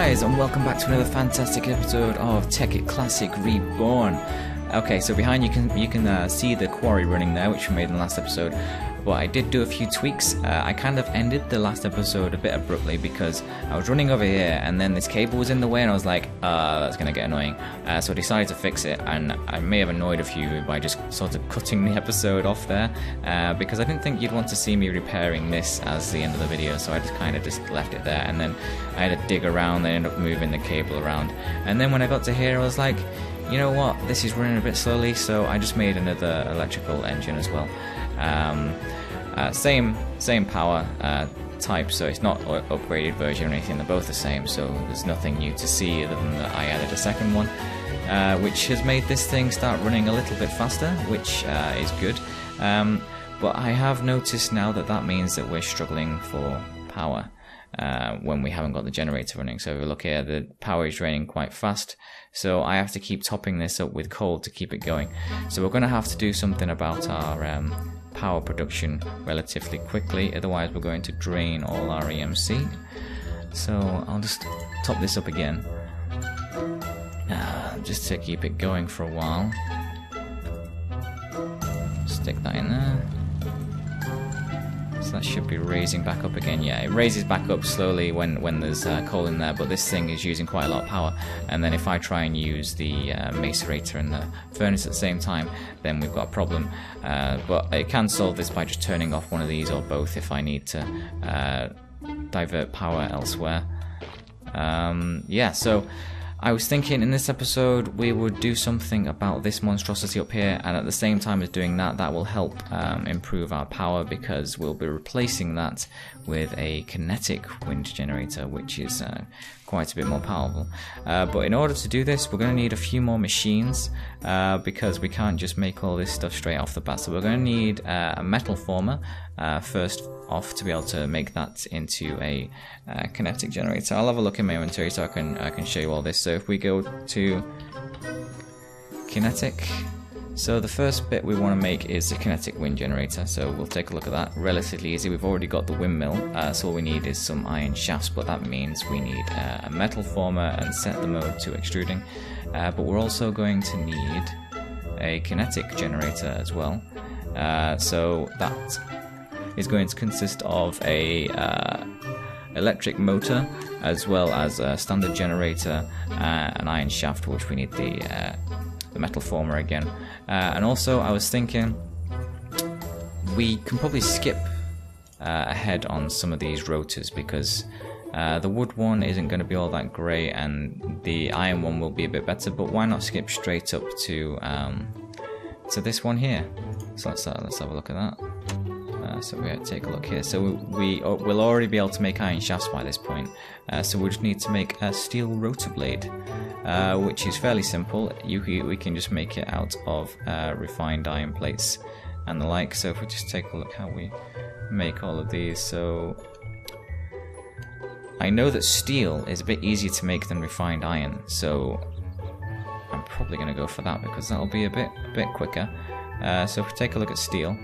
guys, and welcome back to another fantastic episode of Tekkit Classic Reborn. Okay, so behind you can see the quarry running there, which we made in the last episode. But I did do a few tweaks. I kind of ended the last episode a bit abruptly because I was running over here and then this cable was in the way and I was like, that's going to get annoying. So I decided to fix it, and I may have annoyed a few by just sort of cutting the episode off there because I didn't think you'd want to see me repairing this as the end of the video, so I just kind of just left it there, and then I had to dig around and end up moving the cable around. And then when I got to here I was like, you know what, this is running a bit slowly, so I just made another electrical engine as well. Same power type, so it's not an upgraded version or anything. They're both the same, so there's nothing new to see other than that I added a second one, which has made this thing start running a little bit faster, which is good. But I have noticed now that that means that we're struggling for power when we haven't got the generator running. So if we look here, the power is draining quite fast, so I have to keep topping this up with coal to keep it going. So we're going to have to do something about our power production relatively quickly, otherwise we're going to drain all our EMC. So I'll just top this up again, just to keep it going for a while. Stick that in there. So that should be raising back up again. Yeah, it raises back up slowly when there's coal in there, but this thing is using quite a lot of power. And then if I try and use the macerator and the furnace at the same time, then we've got a problem. But it can solve this by just turning off one of these or both if I need to divert power elsewhere. Yeah, so I was thinking in this episode we would do something about this monstrosity up here, and at the same time as doing that, that will help improve our power, because we'll be replacing that with a kinetic wind generator, which is quite a bit more powerful. But in order to do this, we're going to need a few more machines, because we can't just make all this stuff straight off the bat. So we're going to need a metal former first off to be able to make that into a kinetic generator. I'll have a look in my inventory so I can show you all this. So if we go to kinetic, so the first bit we want to make is a kinetic wind generator, so we'll take a look at that. Relatively easy, we've already got the windmill, so all we need is some iron shafts, but that means we need a metal former and set the mode to extruding. But we're also going to need a kinetic generator as well, so that is going to consist of a electric motor as well as a standard generator, an iron shaft, which we need the metal former again. And also I was thinking we can probably skip ahead on some of these rotors, because the wood one isn't going to be all that great and the iron one will be a bit better, but why not skip straight up to this one here. So let's have a look at that. So we take a look here. So we'll already be able to make iron shafts by this point. So we just need to make a steel rotor blade, which is fairly simple. We can just make it out of refined iron plates and the like. So if we just take a look how we make all of these. So I know that steel is a bit easier to make than refined iron, so I'm probably going to go for that because that'll be a bit quicker. So if we take a look at steel,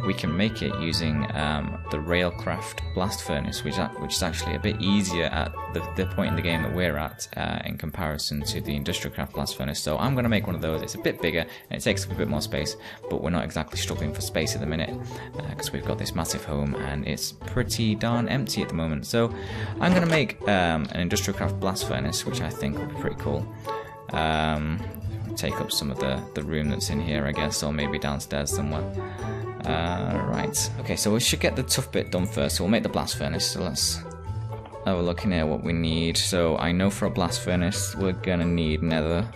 we can make it using the Railcraft blast furnace, which is actually a bit easier at the point in the game that we're at in comparison to the Industrial Craft blast furnace. So I'm going to make one of those. It's a bit bigger and it takes up a bit more space, but we're not exactly struggling for space at the minute because we've got this massive home and it's pretty darn empty at the moment. So I'm going to make an Industrial Craft blast furnace, which I think will be pretty cool. Take up some of the room that's in here, I guess, or maybe downstairs somewhere. Right, okay, so we should get the tough bit done first, so we'll make the blast furnace. So let's have a look in here what we need. So I know for a blast furnace we're gonna need nether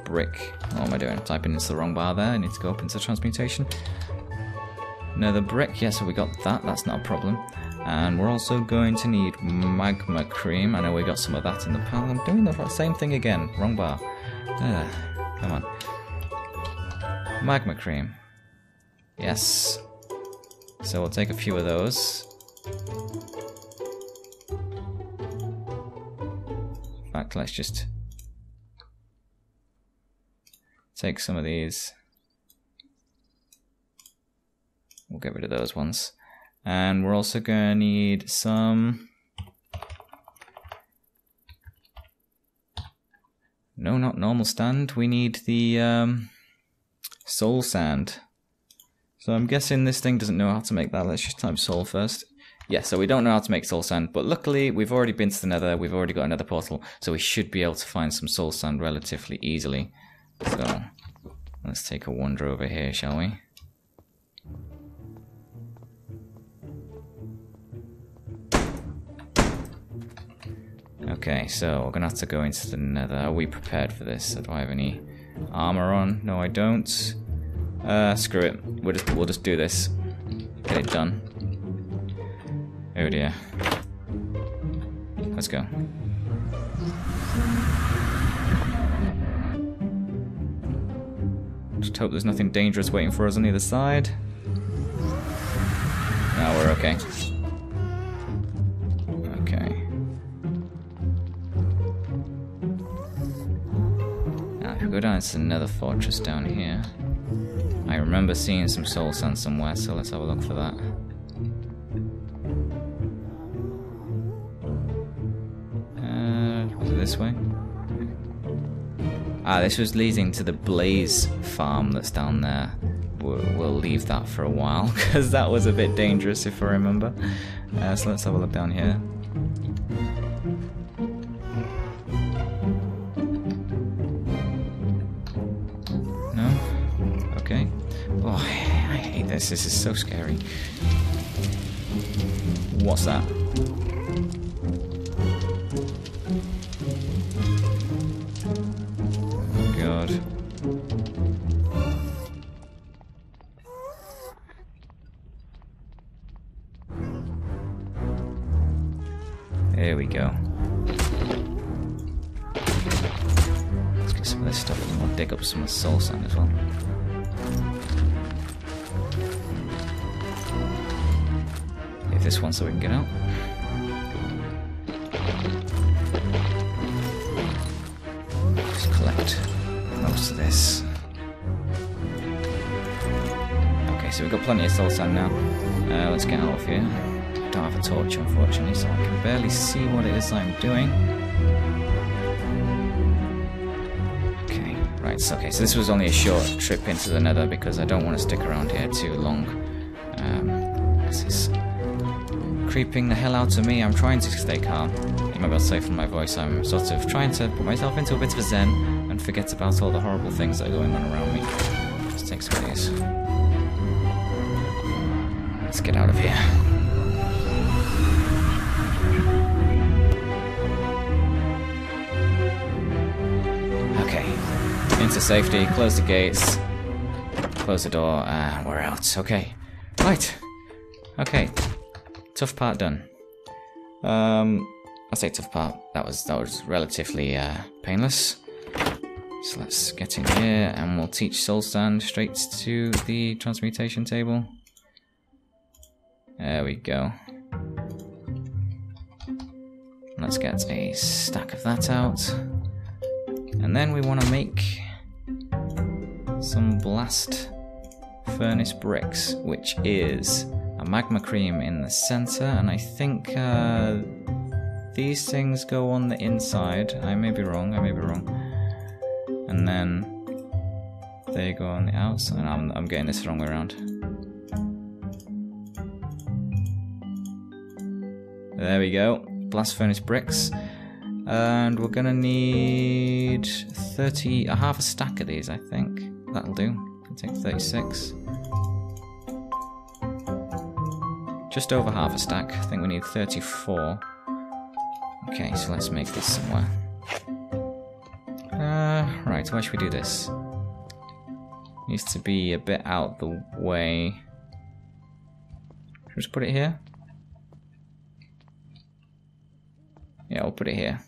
brick. What am I doing? Typing into the wrong bar there. I need to go up into transmutation. Nether brick, yeah, so we got that, that's not a problem. And we're also going to need magma cream. I know we got some of that in the pile. I'm doing the same thing again, wrong bar. Come on. Magma cream. Yes. So we'll take a few of those. In fact, let's just take some of these. We'll get rid of those ones. And we're also going to need some No, not normal sand. We need the soul sand. So I'm guessing this thing doesn't know how to make that. Let's just type soul first. Yeah, so we don't know how to make soul sand, but luckily we've already been to the Nether. We've already got another portal, so we should be able to find some soul sand relatively easily. So let's take a wander over here, shall we? Okay, so we're gonna have to go into the Nether. Are we prepared for this? Do I have any armor on? No, I don't. Screw it. We'll just do this. Get it done. Oh dear. Let's go. Just hope there's nothing dangerous waiting for us on the other side. No, we're okay. Okay. Now, if we go down to the Nether fortress down here, I remember seeing some soul sand somewhere, so let's have a look for that. Was it this way? Ah, this was leading to the Blaze farm that's down there. We'll leave that for a while, because that was a bit dangerous if I remember. So let's have a look down here. No? Okay. Oh, I hate this. This is so scary. What's that? Oh, God. There we go. Let's get some of this stuff and we'll dig up some of the soul sand as well. Leave this one so we can get out. Just collect most of this. Okay, so we've got plenty of soul sand now. Let's get out of here. Don't have a torch, unfortunately, so I can barely see what it is I'm doing. Okay, right, so, okay, so this was only a short trip into the Nether because I don't want to stick around here too long. This is creeping the hell out of me. I'm trying to stay calm. You might be able to say from my voice, I'm sort of trying to put myself into a bit of a zen and forget about all the horrible things that are going on around me. Let's take some of these. Let's get out of here. Into safety, close the gates, close the door, and we're out. Okay, right. Okay, tough part done. I say tough part. That was relatively painless. So let's get in here, and we'll teach soul sand straight to the transmutation table. There we go. Let's get a stack of that out, and then we want to make some blast furnace bricks, which is a magma cream in the center, and I think these things go on the inside. I may be wrong, and then they go on the outside. I'm getting this the wrong way around. There we go, blast furnace bricks. And we're gonna need half a stack of these, I think. That'll do. I'll take 36. Just over half a stack. I think we need 34. Okay, so let's make this somewhere. Right, where should we do this? Needs to be a bit out the way. Should we just put it here? Yeah, we'll put it here.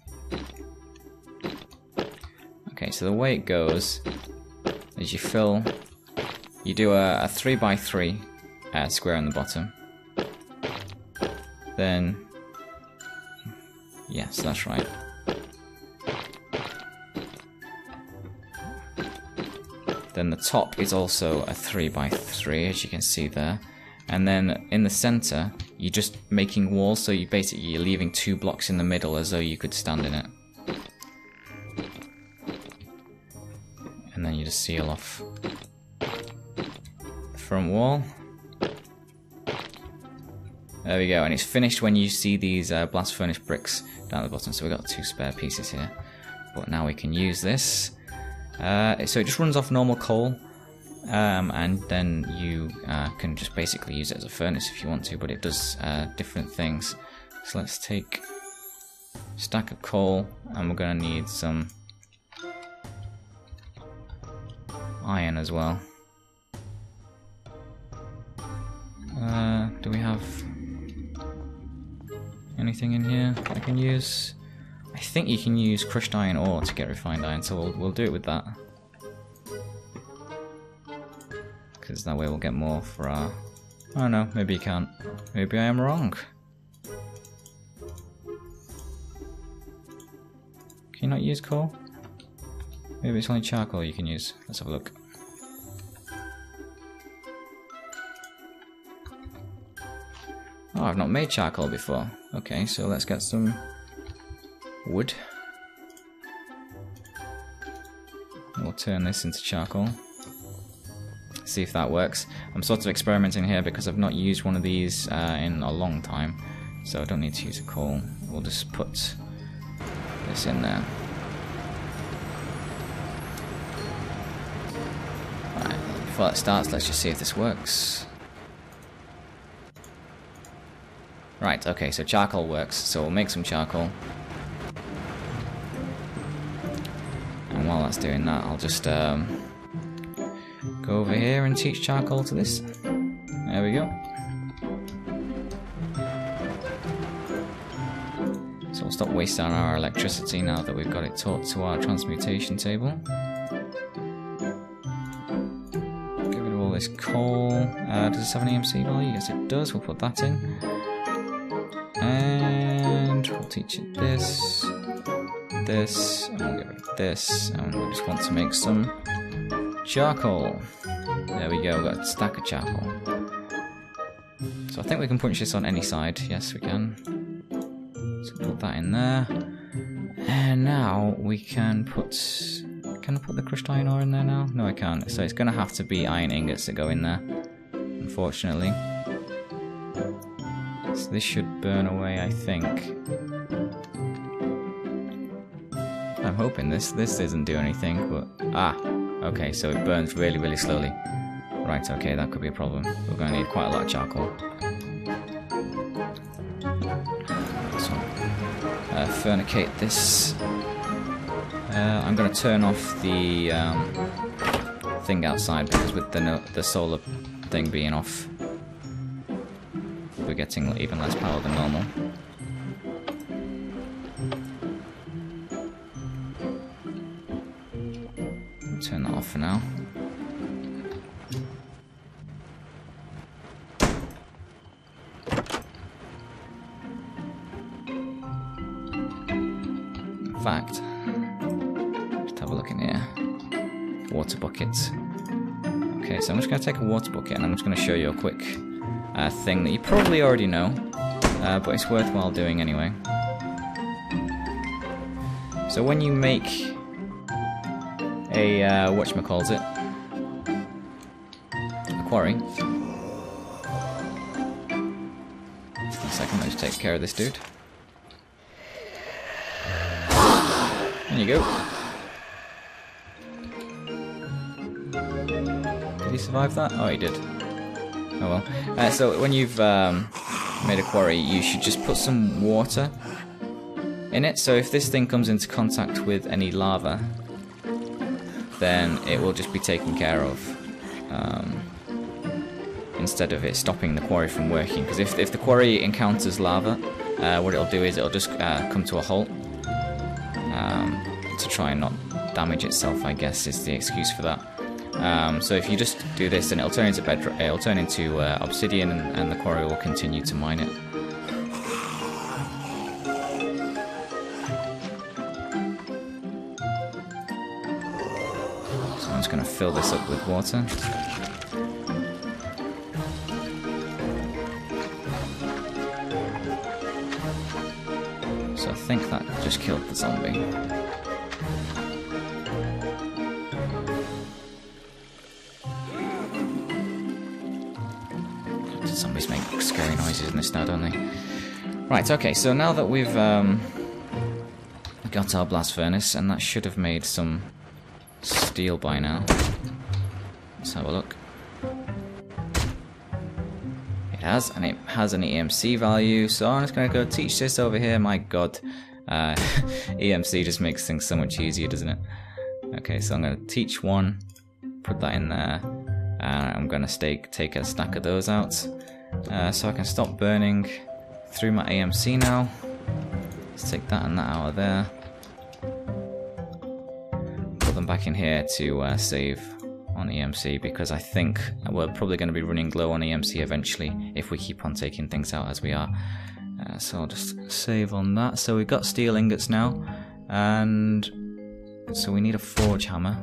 Okay, so the way it goes is you do a 3x3 square on the bottom. Then, yes, that's right. Then the top is also a 3x3, as you can see there. And then in the center, you're just making walls, so you're leaving 2 blocks in the middle as though you could stand in it. just seal off the front wall. There we go, and it's finished when you see these blast furnace bricks down at the bottom. So we've got 2 spare pieces here. But now we can use this. So it just runs off normal coal, and then you can just basically use it as a furnace if you want to, but it does different things. So let's take a stack of coal, and we're going to need some iron as well. Do we have anything in here I can use? I think you can use crushed iron ore to get refined iron, so we'll do it with that. Because that way we'll get more for our... Oh no, maybe you can't. Maybe I am wrong. Can you not use coal? Maybe it's only charcoal you can use. Let's have a look. Oh, I've not made charcoal before. Okay, so let's get some wood. We'll turn this into charcoal. See if that works. I'm sort of experimenting here because I've not used one of these in a long time, so I don't need to use a coal. We'll just put this in there. Right, before that starts, let's just see if this works. Right, okay, so charcoal works, so we'll make some charcoal. And while that's doing that, I'll just go over here and teach charcoal to this. There we go. So we'll stop wasting our electricity now that we've got it taught to our transmutation table. Get rid of all this coal. Does this have an EMC value? Yes it does, we'll put that in. And we'll teach it this, and we'll get rid of this, and we just want to make some charcoal. There we go, we've got a stack of charcoal. So I think we can punch this on any side. Yes, we can. So put that in there. And now we can put... Can I put the crushed iron ore in there now? No, I can't. So it's going to have to be iron ingots that go in there, unfortunately. So this should burn away, I think. I'm hoping this doesn't do anything, but... Ah! Okay, so it burns really, really slowly. Right, okay, that could be a problem. We're going to need quite a lot of charcoal. So, furnicate this. I'm going to turn off the thing outside, because with the solar thing being off, we're getting even less power than normal. Turn that off for now. In fact, just have a look in here. Water buckets. Okay, so I'm just going to take a water bucket and I'm just going to show you a quick thing that you probably already know, but it's worthwhile doing anyway. So when you make a whatchamacallit, a quarry. Just a second, let's take care of this dude. There you go. Did he survive that? Oh, he did. Oh well. So when you've made a quarry, you should just put some water in it. So if this thing comes into contact with any lava, then it will just be taken care of, instead of it stopping the quarry from working. Because if the quarry encounters lava, what it'll do is it'll just come to a halt, to try and not damage itself, I guess is the excuse for that. So if you just do this, then it'll turn into bedrock, it'll turn into obsidian, and the quarry will continue to mine it. So I'm just going to fill this up with water. So I think that just killed the zombie. scary noises in this now, don't they? Right, okay, so now that we've got our blast furnace, and that should have made some steel by now. Let's have a look. It has, and it has an EMC value, so I'm just going to go teach this over here. My god, EMC just makes things so much easier, doesn't it? Okay, so I'm going to teach one, put that in there, and I'm going to take a stack of those out, so I can stop burning through my AMC now. Let's take that and that out of there. Put them back in here to save on EMC, because I think we're probably going to be running low on EMC eventually if we keep on taking things out as we are. So I'll just save on that. So we've got steel ingots now, and so we need a forge hammer.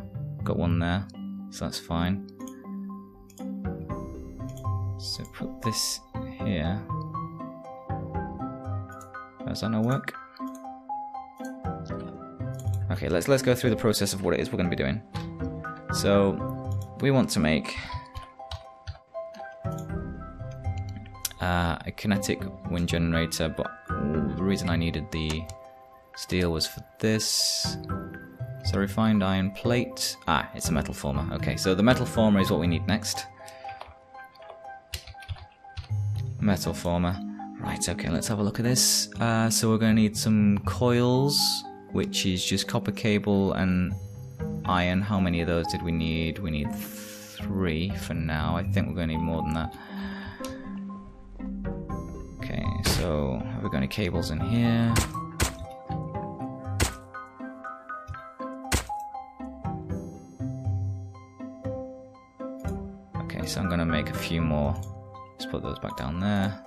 Got one there, so that's fine. So put this here. Does that not work? Okay, let's go through the process of what it is we're going to be doing. So we want to make a kinetic wind generator, but the reason I needed the steel was for this. So refined iron plate. It's a metal former. Okay, so the metal former is what we need next. Metal former. Right, okay, let's have a look at this. So we're going to need some coils, which is just copper cable and iron. How many of those did we need? We need 3 for now. I think we're going to need more than that. Okay, so have we got any cables in here? Okay, so I'm going to make a few more. Let's put those back down there.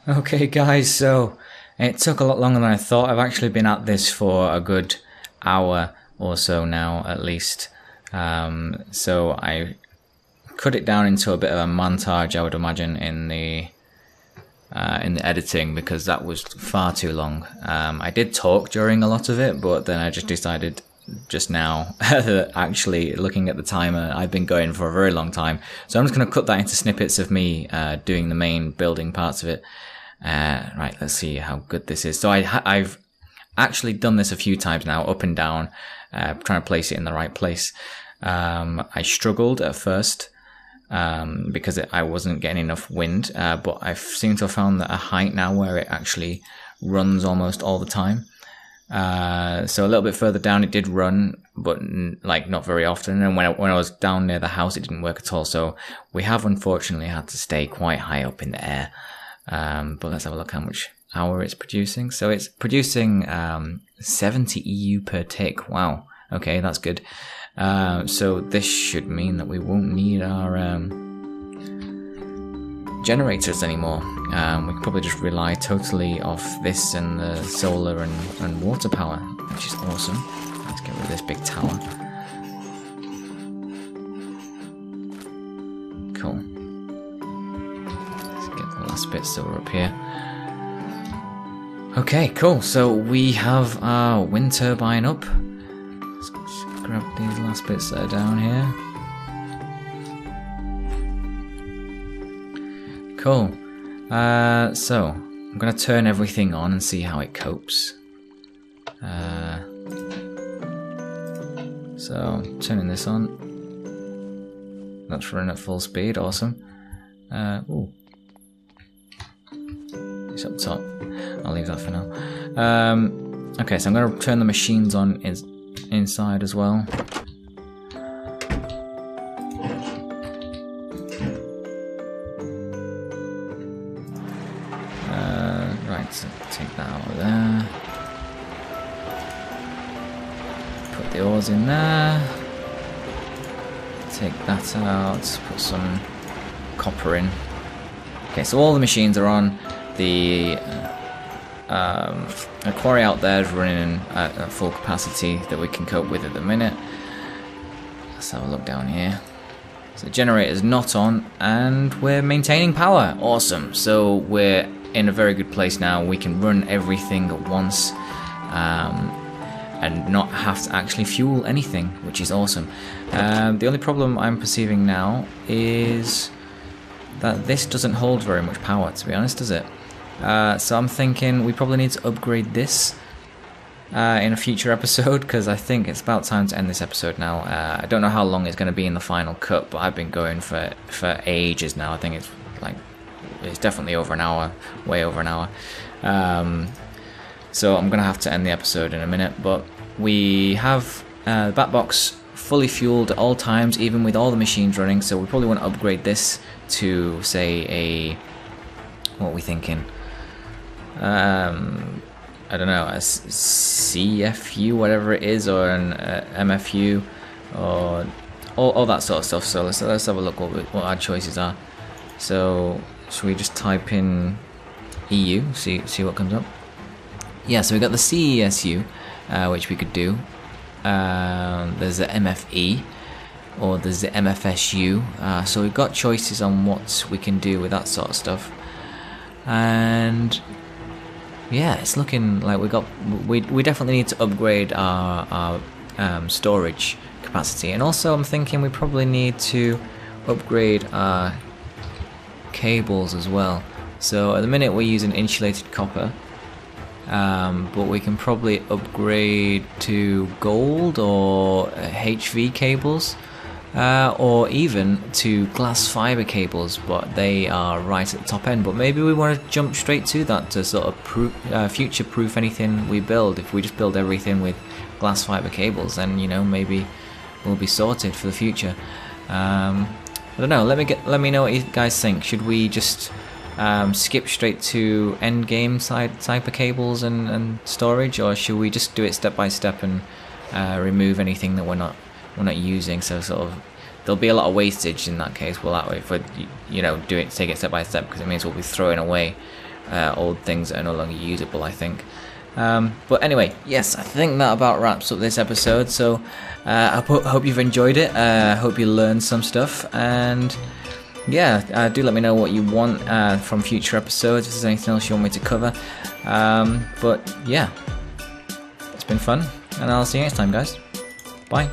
Okay guys, so it took a lot longer than I thought. I've actually been at this for a good hour or so now, at least. So I cut it down into a bit of a montage, I would imagine, in the editing, because that was far too long. I did talk during a lot of it, but then I just decided just now that actually looking at the timer, I've been going for a very long time. So I'm just going to cut that into snippets of me doing the main building parts of it. Right, let's see how good this is. So I've actually done this a few times now, up and down, trying to place it in the right place. I struggled at first because I wasn't getting enough wind, but I seem to have found that a height now where it actually runs almost all the time. So a little bit further down it did run, but like not very often. And when I was down near the house, it didn't work at all. So we have unfortunately had to stay quite high up in the air. But let's have a look how much power it's producing. So it's producing 70 EU per tick. Wow. Okay, that's good. So this should mean that we won't need our generators anymore. We can probably just rely totally off this and the solar and water power, which is awesome. Let's get rid of this big tower. Cool. Let's get the last bit so we're up here. Okay, cool. So we have our wind turbine up. Let's just grab these last bits that are down here. Cool. So I'm gonna turn everything on and see how it copes. So turning this on. That's running at full speed. Awesome. Ooh. It's up top. I'll leave that for now. Okay, so I'm gonna turn the machines on inside as well. So take that out of there. Put the ores in there. Take that out. Put some copper in. Okay, so all the machines are on. The quarry out there is running at full capacity that we can cope with at the minute. Let's have a look down here. So the generator is not on, and we're maintaining power. Awesome. So we're in a very good place now. We can run everything at once and not have to actually fuel anything, which is awesome. The only problem I'm perceiving now is that this doesn't hold very much power, to be honest, does it? So I'm thinking we probably need to upgrade this in a future episode, because I think it's about time to end this episode now. I don't know how long it's going to be in the final cut, but I've been going for ages now. I think it's like it's definitely over an hour, way over an hour. So I'm gonna have to end the episode in a minute, but we have the bat box fully fueled at all times, even with all the machines running. So we probably want to upgrade this to, say, a, what are we thinking? I don't know, a CFU, whatever it is, or an MFU, or all that sort of stuff. So let's have a look what our choices are. So should we just type in EU, see what comes up? Yeah, so we got the CESU, which we could do. There's the MFE, or there's the MFSU. So we've got choices on what we can do with that sort of stuff. And yeah, it's looking like we definitely need to upgrade our storage capacity. And also I'm thinking we probably need to upgrade our cables as well. So at the minute we're using insulated copper, but we can probably upgrade to gold or HV cables, or even to glass fiber cables, but they are right at the top end. But maybe we want to jump straight to that to sort of future proof anything we build. If we just build everything with glass fiber cables, then, you know, maybe we'll be sorted for the future. I don't know. Let me know what you guys think. Should we just skip straight to end game type of cables and storage, or should we just do it step by step and remove anything that we're not using? So sort of there'll be a lot of wastage in that case. Well, that way, if we take it step by step, because it means we'll be throwing away old things that are no longer usable, I think. But anyway, yes, I think that about wraps up this episode. So I hope you've enjoyed it. Hope you learned some stuff, and yeah, do let me know what you want from future episodes, if there's anything else you want me to cover. But yeah, it's been fun, and I'll see you next time, guys. Bye.